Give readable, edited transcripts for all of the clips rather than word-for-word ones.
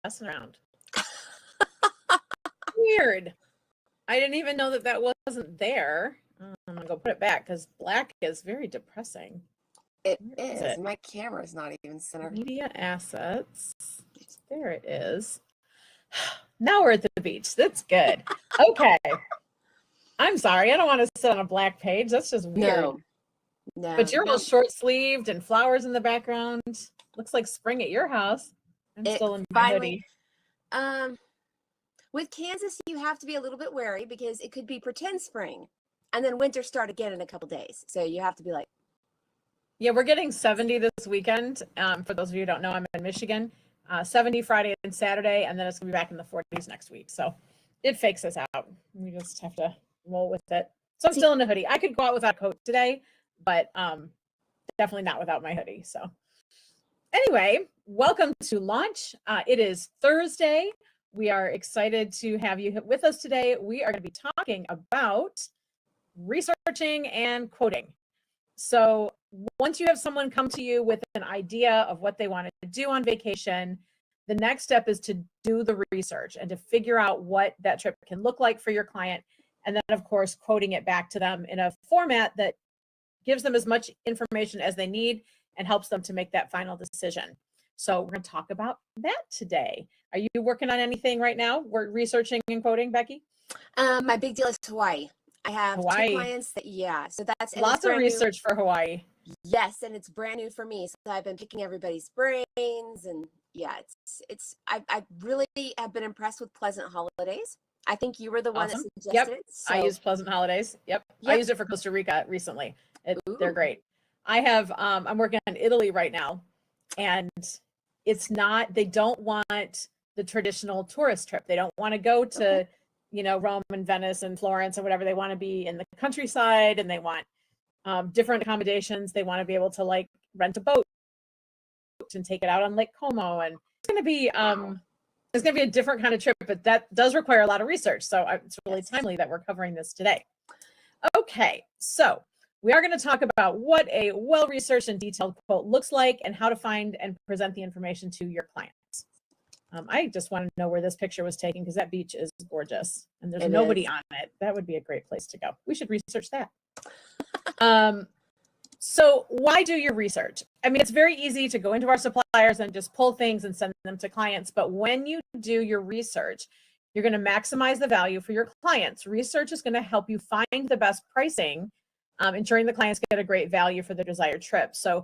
messing around. Weird. I didn't even know that that wasn't there. I'm gonna go put it back because black is very depressing. It is. My camera is not even centered. Media assets. There it is. Now we're at the beach. That's good. Okay. I'm sorry. I don't want to sit on a black page. That's just weird. No. But you're all short sleeved and flowers in the background. Looks like spring at your house. I'm still in my hoodie. With Kansas, you have to be a little bit wary because it could be pretend spring, and then winter start again in a couple days. So you have to be like, yeah, we're getting 70 this weekend. For those of you who don't know, I'm in Michigan. 70 Friday and Saturday, and then it's gonna be back in the 40s next week. So it fakes us out. We just have to roll with it. So I'm still in a hoodie. I could go out without a coat today, but definitely not without my hoodie. So anyway, welcome to launch. It is Thursday. We are excited to have you with us today. We are going to be talking about researching and quoting. So once you have someone come to you with an idea of what they want to do on vacation, the next step is to do the research and to figure out what that trip can look like for your client. And then, of course, quoting it back to them in a format that gives them as much information as they need and helps them to make that final decision. So we're going to talk about that today. Are you working on anything right now? We're researching and quoting, Becky? My big deal is Hawaii. I have two clients that, so that's lots of research for Hawaii. Yes, and it's brand new for me. So I've been picking everybody's brains, and I really have been impressed with Pleasant Holidays. I think you were the one that suggested it. So. I use Pleasant Holidays. Yep. I used it for Costa Rica recently. They're great. I have, I'm working on Italy right now, and it's not, they don't want the traditional tourist trip. They don't want to go to, Rome and Venice and Florence or whatever. They want to be in the countryside, and they want different accommodations. They want to be able to like rent a boat and take it out on Lake Como. And it's going to be, it's going to be a different kind of trip, but that does require a lot of research. So it's really timely that we're covering this today. Okay, so we are going to talk about what a well-researched and detailed quote looks like and how to find and present the information to your clients. I just want to know where this picture was taken because that beach is gorgeous and there's nobody on it. That would be a great place to go. We should research that. So why do your research? I mean, it's very easy to go into our suppliers and just pull things and send them to clients. But when you do your research, you're going to maximize the value for your clients. Research is going to help you find the best pricing, ensuring the clients get a great value for their desired trip. So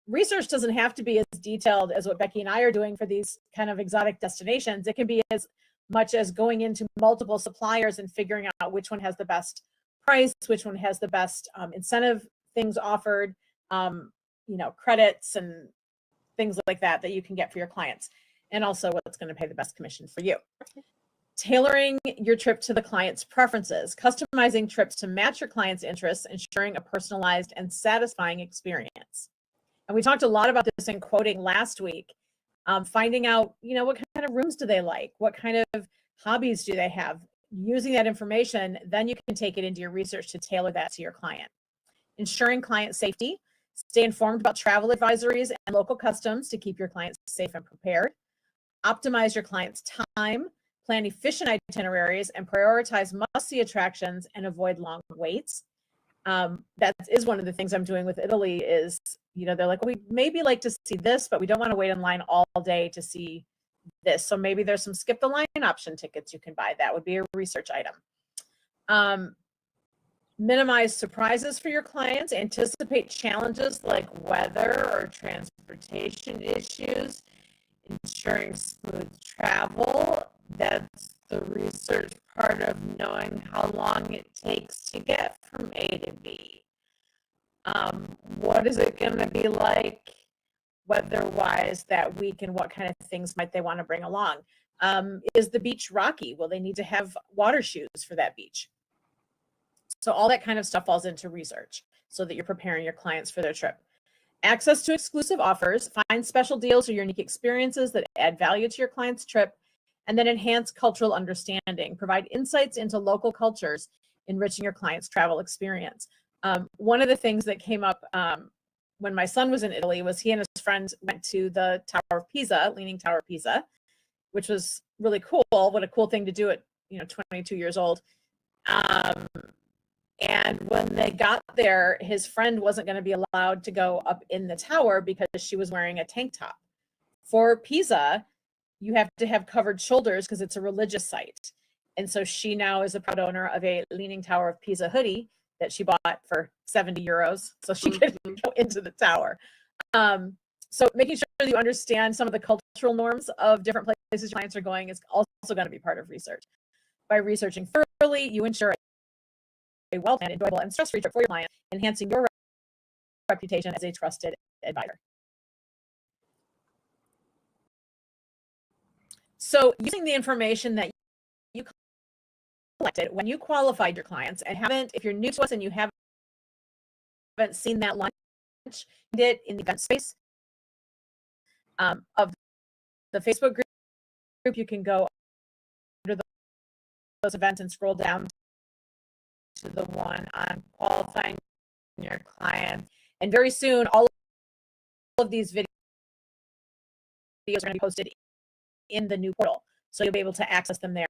research doesn't have to be as detailed as what Becky and I are doing for these kind of exotic destinations. It can be as much as going into multiple suppliers and figuring out which one has the best price, which one has the best incentive things offered, credits and things like that you can get for your clients, and also what's going to pay the best commission for you. Tailoring your trip to the client's preferences, customizing trips to match your client's interests, ensuring a personalized and satisfying experience. And we talked a lot about this in quoting last week, finding out, what kind of rooms do they like? What kind of hobbies do they have? Using that information, then you can take it into your research to tailor that to your client. Ensuring client safety, stay informed about travel advisories and local customs to keep your clients safe and prepared. Optimize your client's time, plan efficient itineraries, and prioritize must-see attractions and avoid long waits. That is one of the things I'm doing with Italy is, they're like, we maybe like to see this, but we don't want to wait in line all day to see this. So maybe there's some skip the line option tickets you can buy. That would be a research item. Minimize surprises for your clients, anticipate challenges like weather or transportation issues, ensuring smooth travel. That's the research part of knowing how long it takes to get from A to B. What is it going to be like weather-wise that week, and what kind of things might they want to bring along? Is the beach rocky? Will they need to have water shoes for that beach? So all that kind of stuff falls into research so that you're preparing your clients for their trip. Access to exclusive offers, find special deals or unique experiences that add value to your client's trip, and then enhance cultural understanding. Provide insights into local cultures, enriching your client's travel experience. One of the things that came up when my son was in Italy was he and his friends went to the Tower of Pisa, Leaning Tower of Pisa, which was really cool. What a cool thing to do at 22 years old. And when they got there, his friend wasn't going to be allowed to go up in the tower because she was wearing a tank top. For Pisa, you have to have covered shoulders because it's a religious site. And so she now is a proud owner of a Leaning Tower of Pisa hoodie that she bought for 70 euros so she could go into the tower. So making sure that you understand some of the cultural norms of different places your clients are going is also going to be part of research. By researching thoroughly, you ensure a well-planned, enjoyable, and stress-free trip for your client, enhancing your reputation as a trusted advisor. So using the information that you collected when you qualified your clients and if you're new to us and you haven't seen that launch, did in the event space of the Facebook group, you can go under those events and scroll down to the one on qualifying your client. And very soon, all of these videos are going to be posted in the new portal. So you'll be able to access them there